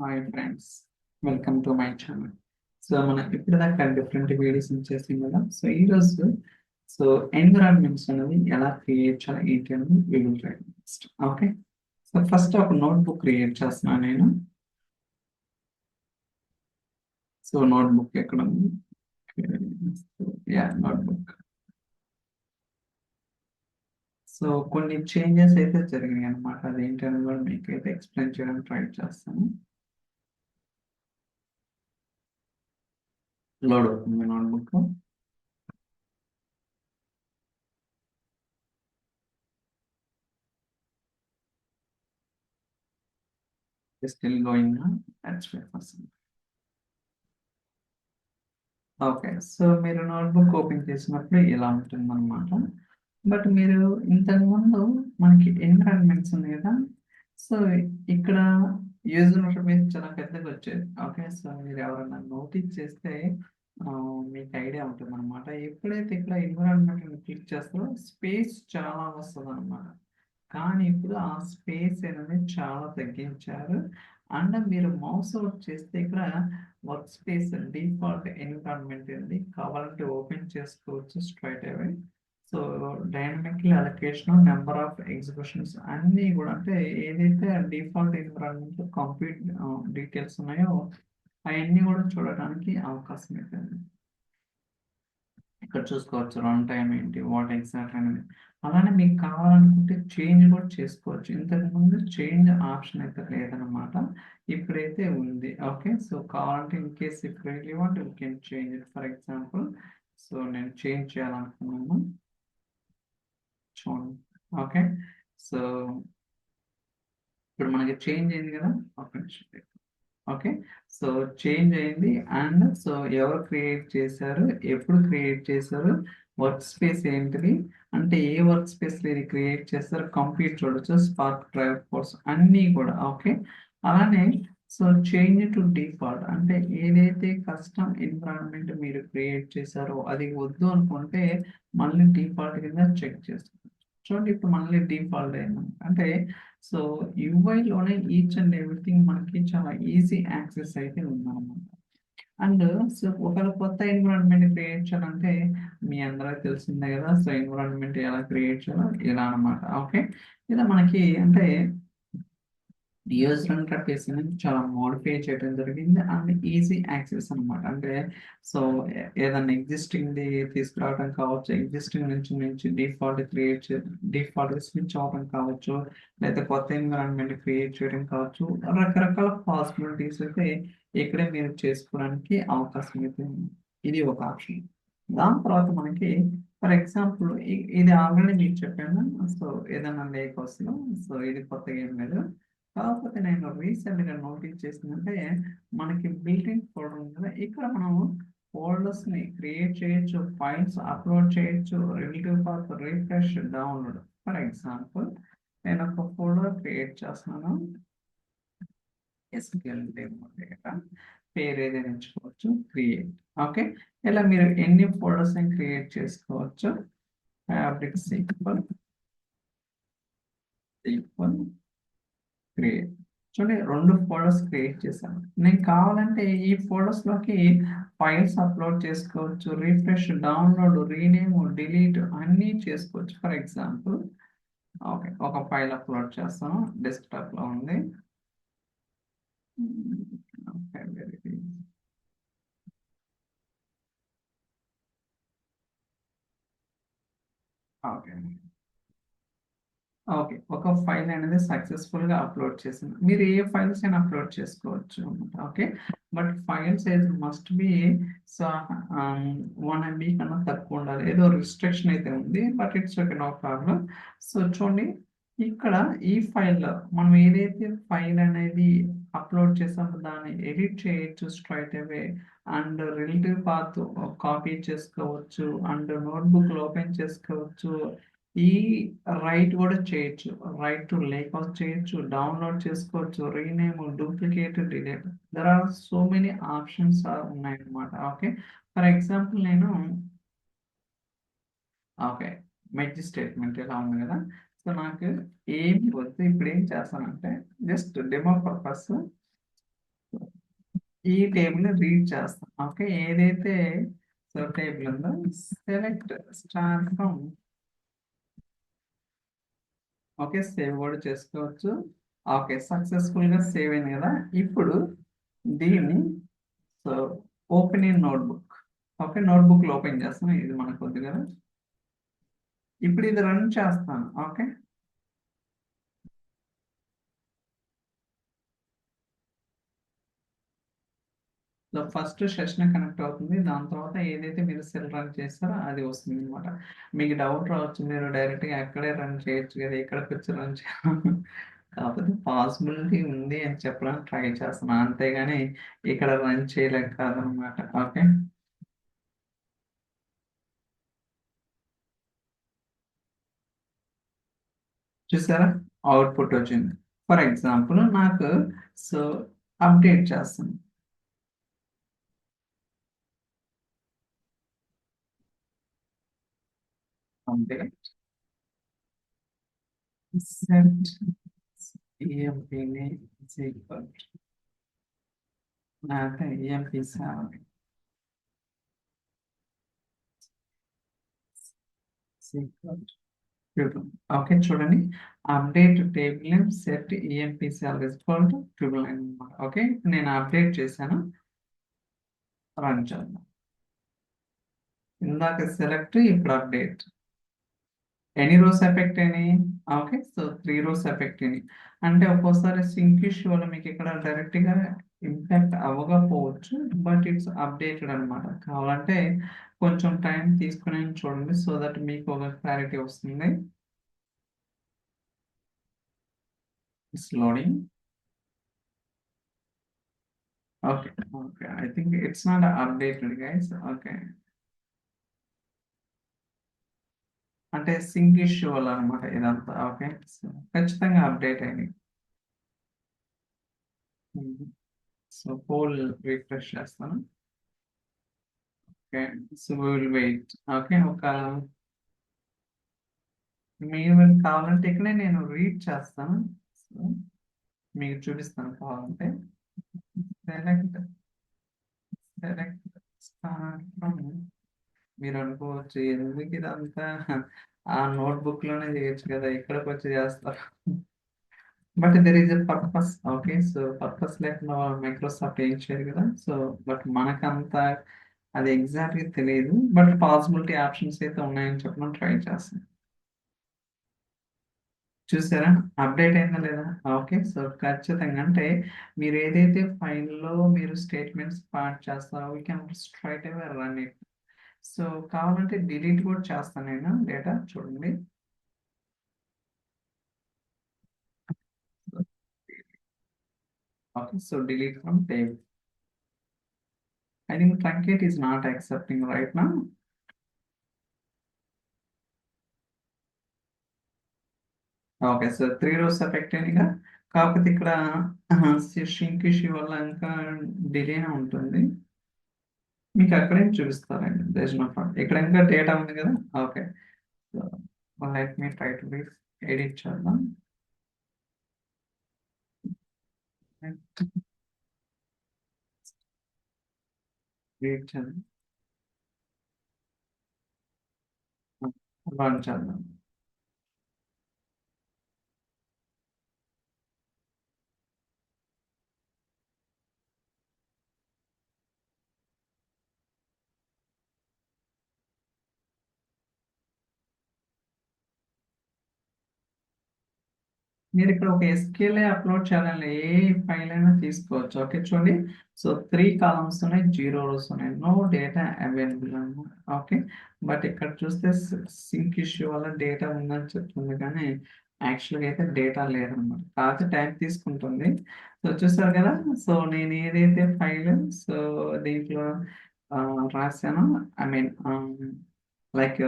Hi friends, welcome to my channel. So మనం ఇప్పటిదాకా different videos చేసాం కదా. సో ఈరోజు ఎన్విరాన్మెంట్స్ అనేది ఎలా క్రియేట్ చేయాలి ఏంటి అనేది video next. Okay, so first ఒక నోట్బుక్ క్రియేట్ చేస్తున్నాను నేను. సో నోట్బుక్ ఎక్కడ ఉంది? నోట్బుక్. సో కొన్ని చేంజెస్ అయితే జరిగినాయి అనమాట. అదేంటి అని కూడా మీకు అయితే ఎక్స్ప్లెయిన్ చేయడానికి ట్రై చేస్తాను. లోడ్ అవుతుంది notebook. Still going. That's person. Okay, so మీరు నోట్బుక్ ఓపెన్ చేసినప్పుడు ఇలా ఉంటుంది అనమాట. బట్ మీరు ఇంతకుముందు మనకి ఎన్విరాన్మెంట్స్ ఉంది కదా. సో ఇక్కడ యూజర్ ఇంటర్ఫేస్ చాలా పెద్దగా వచ్చేది. ఓకే, సో మీరు ఎవరైనా నోటీస్ చేస్తే ఆ, మీకు ఐడియా ఉంటుంది అనమాట. ఎప్పుడైతే ఇక్కడ ఎన్విరాన్మెంట్ క్లిక్ చేస్తారో స్పేస్ చాలా వస్తుంది అనమాట. కానీ ఇప్పుడు ఆ స్పేస్ అనేది చాలా తగ్గించారు. అండ్ మీరు మౌస్ అవుట్ చేస్తే ఇక్కడ వర్క్ స్పేస్ డిఫాల్ట్ ఎన్విరాన్మెంట్ ఉంది, కావాలంటే ఓపెన్ చేసుకోవచ్చు straight away. So dynamically allocation, number of executions అన్నీ కూడా, అంటే ఏదైతే డిఫాల్ట్ ఎన్విరాన్మెంట్ కంప్లీట్ డీటెయిల్స్ ఉన్నాయో అవన్నీ కూడా చూడడానికి అవకాశం అయితే ఉంది. ఇక్కడ చూసుకోవచ్చు రన్ టైం ఏంటి, వాట్ ఎగ్జాక్ట్ అనేది. అలానే మీకు కావాలనుకుంటే చేంజ్ కూడా చేసుకోవచ్చు. ఇంతకు ముందు చేంజ్ ఆప్షన్ అయితే లేదనమాట, ఇప్పుడైతే ఉంది. ఓకే, సో కావాలంటే in case if really want you can change it. For example, so నేను చేంజ్ చేయాలనుకున్నాను చూడండి. ఓకే, సో ఇప్పుడు మనకి చేంజ్ అయింది కదా. ఒక నిమిషం. ఓకే, సో చేంజ్ అయింది. అండ్ సో ఎవరు క్రియేట్ చేశారు, ఎప్పుడు క్రియేట్ చేశారు, వర్క్ స్పేస్ ఏంటిది, అంటే ఏ వర్క్ స్పేస్ ఇది క్రియేట్ చేస్తారు, కంప్లీట్ చూడొచ్చు. స్పార్క్ డ్రైవ్ కోర్స్ అన్నీ కూడా. ఓకే, అలానే సో చేంజ్ టు డిఫాల్ట్ అంటే ఏదైతే కస్టమ్ ఎన్విరాన్మెంట్ మీరు క్రియేట్ చేశారో అది వద్దు అనుకుంటే మళ్ళీ డిఫాల్ట్ కింద చెక్ చేస్తారు. చూడండి, ఇప్పుడు మళ్ళీ డిఫాల్ట్ అయింది. అంటే సో యూఐలోనే ఈచ్ అండ్ ఎవ్రీథింగ్ మనకి చాలా ఈజీ యాక్సెస్ అయితే ఉందన్నమాట. అండ్ సో ఒకవేళ కొత్త ఎన్విరాన్మెంట్ క్రియేట్ చేయాలంటే మీ అందరికి తెలిసిందే కదా. సో ఎన్విరాన్మెంట్ ఎలా క్రియేట్ చేయాలో ఇలా అనమాట. ఓకే, ఇలా మనకి అంటే యూజర్ ఇంటర్ఫేస్ అనేది చాలా మోడిఫై చేయడం జరిగింది. అండ్ ఈజీ యాక్సెస్ అనమాట. అంటే సో ఏదన్నా ఎగ్జిస్టింగ్ తీసుకురావడం కావచ్చు, ఎగ్జిస్టింగ్ నుంచి డిఫాల్ట్ క్రియేట్ డిఫాల్ట్ స్విచ్ అవ్వడం కావచ్చు, లేదా కొత్త ఎన్విరాన్మెంట్ క్రియేట్ చేయడం కావచ్చు. రకరకాల పాసిబిలిటీస్ అయితే ఇక్కడే మీరు చేసుకోవడానికి అవకాశం అయితే ఉంది. ఇది ఒక ఆప్షన్. దాని తర్వాత మనకి ఫర్ ఎగ్జాంపుల్ ఇది ఆల్రెడీ మీకు చెప్పాను. సో ఏదైనా లేక్ వస్తుంది. సో ఇది కొత్తగా ఏం లేదు. కాకపోతే నేను రీసెంట్గా నోటీస్ చేసిందంటే మనకి బిల్ట్-ఇన్ ఫోల్డర్ ఉంది కదా. ఇక్కడ మనం ఫోల్డర్స్ని క్రియేట్ చేయొచ్చు, ఫైల్స్ అప్లోడ్ చేయొచ్చు, relative path, refresh, download. For example నేను ఒక ఫోల్డర్ క్రియేట్ చేస్తున్నాను. ఎస్క్యూఎల్ డెమో డేటా పేరు ఏదైనా ఎంచుకోవచ్చు, క్రియేట్. ఓకే, ఇలా మీరు ఎన్ని ఫోల్డర్స్ క్రియేట్ చేసుకోవచ్చు. Fabric sequel create. చూడండి, 2 ఫోల్డర్స్ క్రియేట్ చేశాను. నేను కావాలంటే ఈ ఫోల్డర్స్ లోకి ఫైల్స్ అప్లోడ్ చేసుకోవచ్చు, రిఫ్రెష్, డౌన్లోడ్, రీనేమ్, డిలీట్ అన్నీ చేసుకోవచ్చు. ఫర్ ఎగ్జాంపుల్ ఓకే, ఒక ఫైల్ అప్లోడ్ చేస్తాను. డెస్క్టాప్ లో ఉంది. ఓకే, ఓకే, ఓకే, ఒక ఫైల్ అనేది సక్సెస్ఫుల్ గా అప్లోడ్ చేసింది. మీరు ఏ ఫైల్స్ అయినా అప్లోడ్ చేసుకోవచ్చు అనమాట. Okay, but file size must be so 1 MB కన్నా తక్కువ ఉండాలి. ఏదో రిస్ట్రిక్షన్ అయితే ఉంది, but it's okay, no problem. So చూడండి, ఇక్కడ ఈ ఫైల్లో మనం ఏదైతే ఫైల్ అనేది అప్లోడ్ చేసామో దాన్ని ఎడిట్ చేయొచ్చు straight away. And relative path copy చేసుకోవచ్చు, అండ్ నోట్బుక్ ఓపెన్ చేసుకోవచ్చు. ఈ రైట్ కూడా చేయొచ్చు, రైట్ టు లేకౌట్ చేయొచ్చు, డౌన్లోడ్ చేసుకోవచ్చు, rename, duplicate, delete. There are so many options ఉన్నాయన్నమాట. ఓకే, ఫర్ ఎగ్జాంపుల్ నేను ఓకే మెర్జ్ స్టేట్మెంట్ ఇలా ఉంది కదా. సో నాకు ఏమి వద్దు, ఇప్పుడు ఏం చేస్తానంటే జస్ట్ డెమో పర్పస్ ఈ టేబుల్ని రీడ్ చేస్తాం. ఓకే, ఏదైతే సో టేబుల్ ఉందో select star from. Okay, save కూడా చేసుకోవచ్చు. ఓకే, సక్సెస్ఫుల్ గా సేవ్ అయింది కదా. ఇప్పుడు దీన్ని so open in notebook. Okay, notebook లో ఓపెన్ చేస్తాను, ఇది మనకు వద్దు కదా. ఇప్పుడు ఇది రన్ చేస్తాను. Okay, so first session connect అవుతుంది, దాని తర్వాత ఏదైతే మీరు సెల్ రన్ చేస్తారో అది వస్తుంది అనమాట. మీకు డౌట్ రావచ్చు, మీరు డైరెక్ట్గా అక్కడే రన్ చేయొచ్చు కదా, ఇక్కడికి వచ్చి రన్ చేయాలి. కాకపోతే పాసిబిలిటీ ఉంది అని చెప్పడానికి ట్రై చేస్తున్నాను, అంతేగాని ఇక్కడ రన్ చేయలేక కాదనమాట. ఓకే, చూసారా, అవుట్పుట్ వచ్చింది. ఫర్ ఎగ్జాంపుల్ నాకు సో అప్డేట్ చేస్తాను. అప్డేట్ సెట్ ఈఎంపీ ఈక్వల్ నాకు ఈఎంపీ సాలరీ ఓకే, చూడండి, update table name set EMP salary equal to 999 అనమాట. ఓకే, నేను అప్డేట్ చేశాను, రన్ చేద్దాం. ఇందాక సెలెక్ట్, ఇప్పుడు అప్డేట్. ఎన్ని రోస్ ఎఫెక్ట్ అయినాయి? ఓకే, సో 3 రోస్ ఎఫెక్ట్ అయినాయి. అంటే ఒక్కోసారి సింక్ ఇష్యూ వల్ల మీకు ఇక్కడ డైరెక్ట్ గా ఇంపాక్ట్ అవ్వకపోవచ్చు, బట్ ఇట్స్ అప్డేటెడ్ అనమాట. కావాలంటే కొంచెం టైం తీసుకుని చూడండి, సో దట్ మీకు ఒక క్లారిటీ వస్తుంది. It's loading. Okay, okay, I think it's not updated guys. Okay, అంటే సింక్ ఇష్యూ వల్ల అనమాట ఇదంతా. ఓకే, సో ఖచ్చితంగా అప్డేట్ అయింది. సో పోల్ రిఫ్రెష్ చేస్తాను. Okay, so will wait. Okay, ఒక మీరు కావాలంటే ఇక్కడే నేను రీడ్ చేస్తాను, సో మీకు చూపిస్తాను కావాలంటే. Select select star from. మీరు అనుకోవచ్చు ఎందుకు ఇదంతా ఆ నోట్బుక్ లోనే చేయొచ్చు కదా, ఇక్కడికి వచ్చి చేస్తారు. But there is a purpose. Okay, so purpose లేకుండా మైక్రోసాఫ్ట్ ఏం చేయదు కదా. సో బట్ మనకంతా అది ఎగ్జాక్ట్గా తెలియదు, బట్ పాసిబిలిటీ ఆప్షన్స్ అయితే ఉన్నాయని చెప్పడం ట్రై చేస్తాం. చూసారా, అప్డేట్ అయిందా లేదా? ఓకే, సో ఖచ్చితంగా అంటే మీరు ఏదైతే ఫైల్లో మీరు స్టేట్మెంట్స్ పార్ట్ చేస్తారో we can straight away run it. So కావాలంటే డిలీట్ కూడా చేస్తాను నేను డేటా, చూడండి. Okay, so delete from table. I think truncate is not accepting right now. Okay, so 3 rows effect అయినాయిగా. కాకపోతే ఇక్కడ షింక్ ఇష్యూ వల్ల ఇంకా డిలేనే ఉంటుంది. మీకు అక్కడేం చూపిస్తారండి, దేర్ ఇస్ నో ప్రాబ్లం. ఇక్కడ ఇంకా డేటా ఉంది కదా. Okay, so let me try to edit చేద్దాం. ఎడిట్ చేద్దాం, రన్ చేద్దాం. మీరు ఇక్కడ ఒక ఎస్క్యూఎల్ అప్లోడ్ చేయాలని ఏ ఫైల్ అయినా తీసుకోవచ్చు. ఓకే, చూడండి, సో 3 కాలమ్స్ ఉన్నాయి, 0 రోస్ ఉన్నాయి, నో డేటా అవైలబుల్ అన్నమాట. ఓకే, బట్ ఇక్కడ చూస్తే సింక్ ఇష్యూ వల్ల డేటా ఉందని చెప్తుంది, కానీ యాక్చువల్గా అయితే డేటా లేదన్నమాట. కాకపోతే టైం తీసుకుంటుంది. సో చూసారు కదా, సో నేను ఏదైతే ఫైల్ సో దీంట్లో రాశానో, I mean like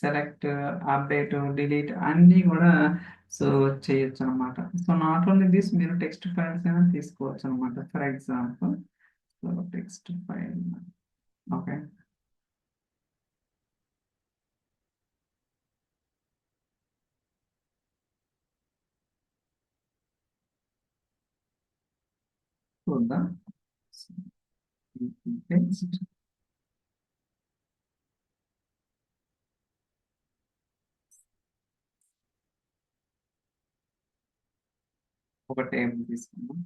select, update, delete అన్నీ కూడా సో చేయొచ్చు అనమాట. సో నాట్ ఓన్లీ దిస్, మీరు టెక్స్ట్ ఫైల్స్ అయినా తీసుకోవచ్చు అనమాట. For example so text file. Okay, చూద్దాం. Next. ఒక టేబుల్ తీసుకుందాం.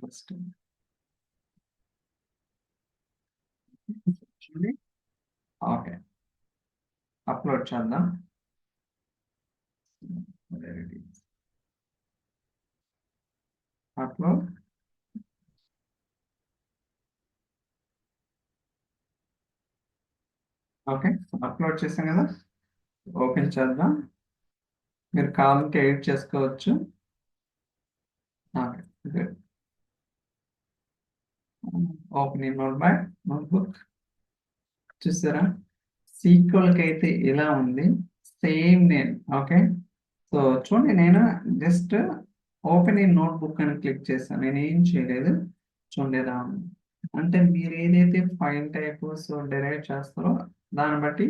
ఫస్ట్ చూడండి. ఓకే, అప్లోడ్ చేద్దాం. అప్లోడ్. ఓకే, అప్లోడ్ చేసాం కదా, ఓపెన్ చేద్దాం. మీరు కావాలంటే ఎడిట్ చేసుకోవచ్చు. Okay, good. Open in notebook. చూసారా, సీక్వెల్కి అయితే ఇలా ఉంది, సేమ్ నేను. ఓకే, సో చూడండి, నేను జస్ట్ ఓపెన్ ఇన్ నోట్బుక్ అని క్లిక్ చేస్తాను, నేను ఏం చేయలేదు. చూడండి ఎలా ఉంది. అంటే మీరు ఏదైతే ఫైల్ టైప్ సో డెరైవ్ చేస్తారో దాన్ని బట్టి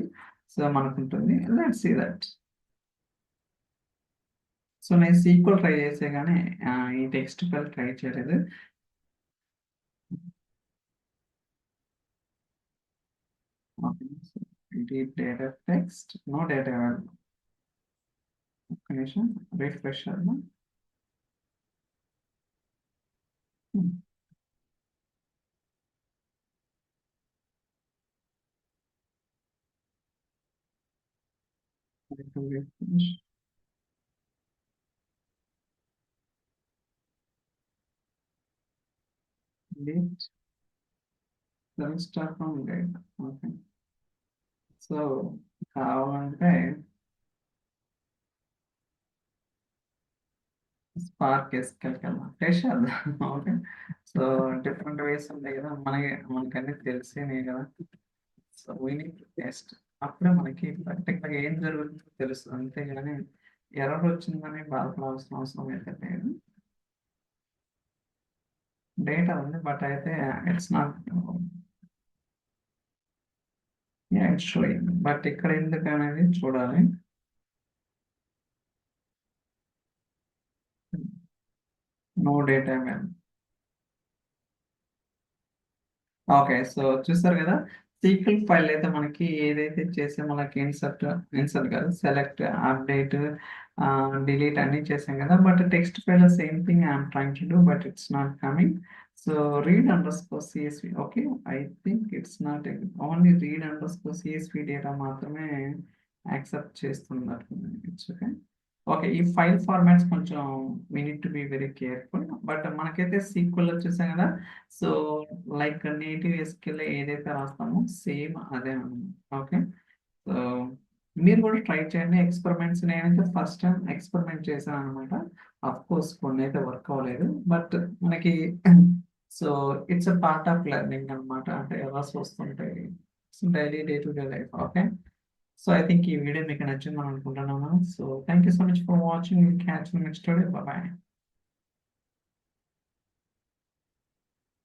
సో మనకు ఉంటుంది. Let's see that. సో నేను సీక్వెల్ ట్రై చేసే కానీ ఈ టెక్స్ట్ ఫైల్ ట్రై చేయలేదు. Okay, deep data text, no data. ఒక్క నిమిషం రిఫ్రెష్ చేద్దాం. Delete seven star from data. Okay, so కావాలంటే స్పార్క్ ఎస్కెల్కి వెళ్దాం, టెస్ట్ చేద్దాం. ఓకే, సో డిఫరెంట్ వేస్ ఉంటాయి కదా, మనకన్నీ తెలిసినాయి కదా. So we need to test. అప్పుడే మనకి పర్టికులర్గా ఏం జరుగుతుందో తెలుస్తుంది. అంతేగాని ఎర్రర్ వచ్చిందని బాధపడాల్సిన అవసరం అయితే లేదు. డేటా ఉంది, బట్ అయితే it's not it's showing, but ఇక్కడ ఎందుకు అనేది చూడాలి. No data man. Okay, so చూస్తారు కదా, సీక్వెల్ ఫైల్ అయితే మనకి ఏదైతే చేసే మనకి ఇన్సర్ట్ కాదు, సెలెక్ట్, అప్డేట్, డిలీట్ అన్ని చేసాం కదా. But text file same thing I'm trying to do, but it's not coming. So read under score CSV. Okay, I think it's not only read under score CSV data మాత్రమే accept చేస్తున్నట్టు. It's okay. Okay, ఈ file formats కొంచెం we need to be very careful. But మనకైతే sequel వచ్చేసాం కదా, so like native SQL ఏదైతే రాస్తామో same అదే అన్నమాట. ఓకే, సో మీరు కూడా ట్రై చేయండి ఎక్స్పెరిమెంట్స్. నేనైతే ఫస్ట్ టైం ఎక్స్పెరిమెంట్ చేశాను అనమాట. అఫ్ కోర్స్ కొన్ని అయితే వర్క్ అవ్వలేదు, బట్ మనకి so it's a part of learning అనమాట. అంటే ఎర్రర్స్ వస్తుంటాయి, daily day to day life. Okay, so I think ఈ వీడియో మీకు నచ్చిందని అనుకుంటున్నాను. So thank you so much for watching. Catch next video. Bye.